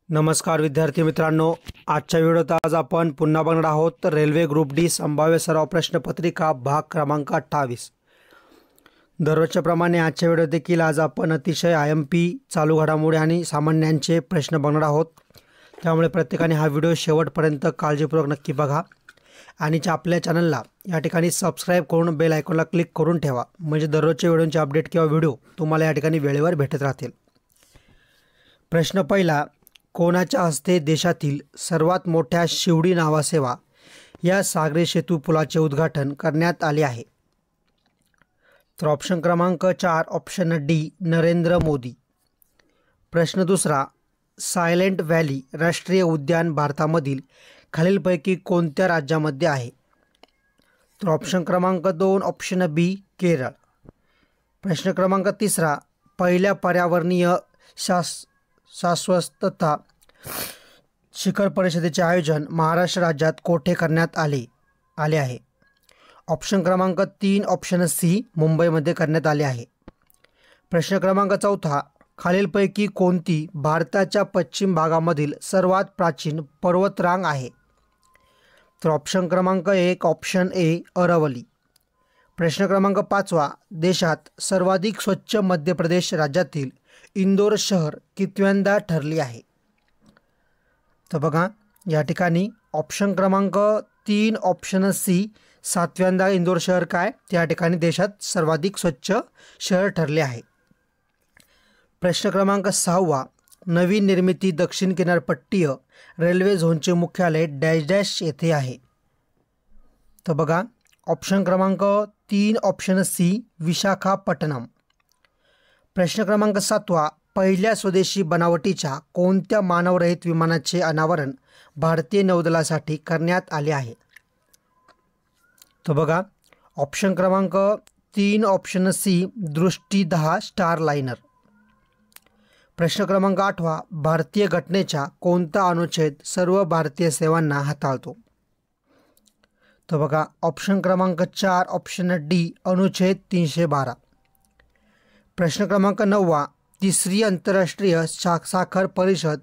नमस्कार विद्यार्थी मित्रांनो, आजच्या व्हिडिओत आज आपण पुन्हा बघणार आहोत रेल्वे ग्रुप डी संभाव्य सराव प्रश्नपत्रिका भाग क्रमांक 28। दररोजच्या प्रमाणे आजच्या व्हिडिओ देखील आज आपण अतिशय IMP चालू घडामोडी आणि सामान्यांचे प्रश्न बघणार आहोत। त्यामुळे प्रत्येकाने हा व्हिडिओ शेवटपर्यंत काळजीपूर्वक नक्की बघा आणि आपल्या चॅनलला या ठिकाणी सबस्क्राइब करून बेल आयकॉनला क्लिक करून ठेवा, म्हणजे दररोजच्या व्हिडिओचे अपडेट किंवा व्हिडिओ तुम्हाला या ठिकाणी वेळेवर भेटत राहतील। प्रश्न पहिला, कोणाच्या हस्ते देशातील सर्वात मोठ्या शिवडी नावासेवा या सागरी सेतू पुलाचे उद्घाटन करण्यात आले आहे? तर ऑप्शन क्रमांक 4 ऑप्शन डी नरेंद्र मोदी। प्रश्न दुसरा, सायलेंट व्हॅली राष्ट्रीय उद्यान भारतामधील खालीलपैकी कोणत्या राज्यामध्ये आहे? तर ऑप्शन क्रमांक 2 ऑप्शन बी केरळ। प्रश्न क्रमांक तिसरा, पहिल्या पर्यावरणीय शाश्वतता शिखर परिषदेचे आयोजन महाराष्ट्र राज्यात कोठे करण्यात आले आहे? ऑप्शन क्रमांक 3 ऑप्शन सी मुंबईमध्ये करण्यात आले आहे। प्रश्न क्रमांक चौथा, खालीलपैकी कोणती भारताच्या पश्चिम भागामधील सर्वात प्राचीन पर्वतरांग आहे? तर ऑप्शन क्रमांक 1 ऑप्शन ए अरवली। प्रश्न क्रमांक 5, देशात सर्वाधिक स्वच्छ मध्य प्रदेश राज्यातील इंदोर शहर कितव्यांदा ठरले आहे? तर बघा या ठिकाणी ऑप्शन क्रमांक 3 ऑप्शन सी 7व्यांदा इंदोर शहर काय त्या ठिकाणी देशात सर्वाधिक स्वच्छ शहर ठरले आहे। प्रश्न क्रमांक 6, नवीन निर्मिती दक्षिण किनारपट्टीय रेल्वे झोनचे मुख्यालय डॅश डॅश येथे आहे? तर बघा ऑप्शन क्रमांक 3 ऑप्शन सी विशाखापट्टणम। प्रश्न क्रमांक 7, पहिल्या स्वदेशी बनावटीच्या कोणत्या मानवरहित विमानाचे अनावरण भारतीय नौदलासाठी करण्यात आले आहे? तर बघा ऑप्शन क्रमांक 3 ऑप्शन सी दृष्टी 10 स्टार लाइनर। प्रश्न क्रमांक 8, भारतीय घटनेच्या कोणता अनुच्छेद सर्व भारतीय सेवांना हाताळतो? तर बघा ऑप्शन क्रमांक 4 ऑप्शन डी अनुच्छेद 312। प्रश्न क्रमांक 9, तिसरी आंतरराष्ट्रीय साखर परिषद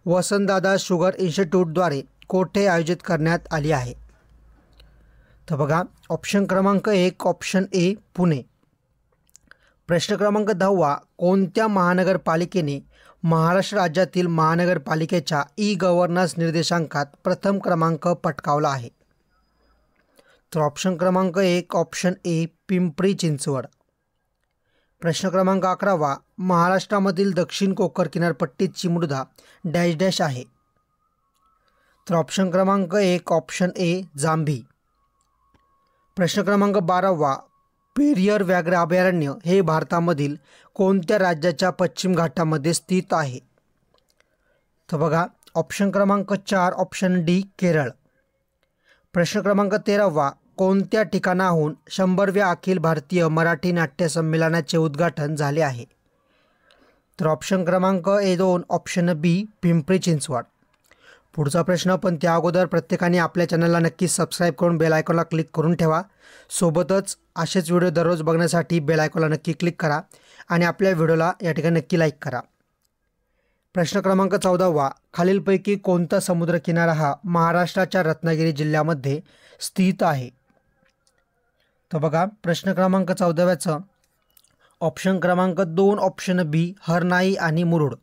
वसंतदादा शुगर इन्स्टिट्यूटद्वारे कोठे आयोजित करण्यात आली आहे? तर बघा ऑप्शन क्रमांक 1 ऑप्शन ए पुणे। प्रश्न क्रमांक 10, कोणत्या महानगरपालिकेने महाराष्ट्र राज्यातील महानगरपालिकेच्या ई-गव्हर्नन्स निर्देशांकात प्रथम क्रमांक पटकावला आहे? तर ऑप्शन क्रमांक 1 ऑप्शन ए पिंपरी चिंचवड। प्रश्न क्रमांक 11, महाराष्ट्रामधील दक्षिण कोकण किनारपट्टीची मृदा डॅश डॅश आहे? तर ऑप्शन क्रमांक 1 ऑप्शन ए जांभी। प्रश्न क्रमांक 12, पेरियर व्याघ्र अभयारण्य हे भारतामधील कोणत्या राज्याच्या पश्चिम घाटामध्ये स्थित आहे? तर बघा ऑप्शन क्रमांक 4 ऑप्शन डी केरळ। प्रश्न क्रमांक 13, कोणत्या ठिकाणाहून 100व्या अखिल भारतीय मराठी नाट्य संमेलनाचे उद्घाटन झाले आहे? तर ऑप्शन क्रमांक 2 ऑप्शन बी पिंपरी चिंचवड। पुढचा प्रश्न, पण त्या अगोदर प्रत्येकाने आपल्या चॅनलला नक्की सबस्क्राइब करून बेल आयकॉनला क्लिक करून ठेवा। सोबतच असेच व्हिडिओ दररोज बघण्यासाठी बेल आयकॉनला नक्की क्लिक करा आणि आपल्या व्हिडिओला या ठिकाणी नक्की लाईक करा। प्रश्न क्रमांक 14, खालीलपैकी कोणता समुद्रकिनारा हा महाराष्ट्राच्या रत्नागिरी जिल्ह्यामध्ये स्थित आहे? तर बघा प्रश्न क्रमांक 14 ऑप्शन क्रमांक 2 ऑप्शन बी हरनाई आणि मुरुड।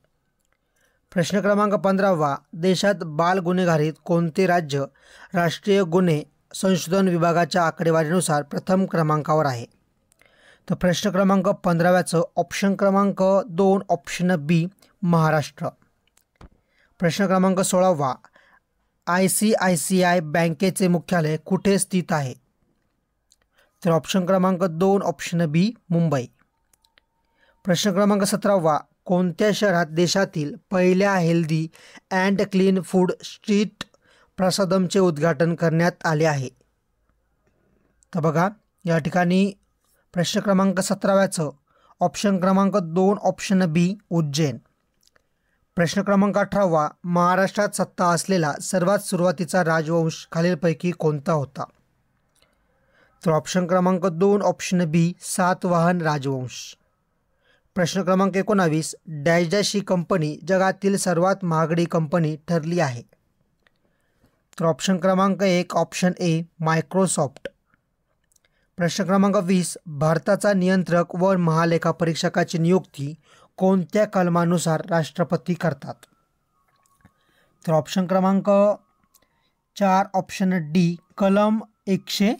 प्रश्न क्रमांक 15, देशात बाल गुन्हेगारीत कोणते राज्य राष्ट्रीय गुन्हे संशोधन विभागाच्या आकडेवारीनुसार प्रथम क्रमांकावर आहे? तर प्रश्न क्रमांक 15 ऑप्शन क्रमांक 2 ऑप्शन बी महाराष्ट्र। प्रश्न क्रमांक 16, ICICI बँकेचे मुख्यालय कुठे स्थित आहे? तर ऑप्शन क्रमांक 2 ऑप्शन बी मुंबई। प्रश्न क्रमांक 17, कोणत्या शहरात देशातील पहिल्या healthy and clean food street प्रसादमचे उद्घाटन करण्यात आले आहे? तर बघा या ठिकाणी प्रश्न क्रमांक 17 ऑप्शन क्रमांक 2 ऑप्शन बी उज्जैन। प्रश्न क्रमांक 18, महाराष्ट्रात सत्ता असलेला सर्वात सुरुवातीचा राजवंश खालीलपैकी कोणता होता? तर ऑप्शन क्रमांक 2 ऑप्शन बी सातवाहन राजवंश। प्रश्न क्रमांक 19, डॅश डॅश ही कंपनी जगातील सर्वात महागडी कंपनी ठरली आहे. तर ऑप्शन क्रमांक 1 ऑप्शन ए मायक्रोसॉफ्ट. प्रश्न क्रमांक 20, भारताचा नियंत्रक व महालेखापरीक्षकाची नियुक्ती कोणत्या कलमानुसार राष्ट्रपती करतात. तर ऑप्शन क्रमांक 4 ऑप्शन डी कलम 100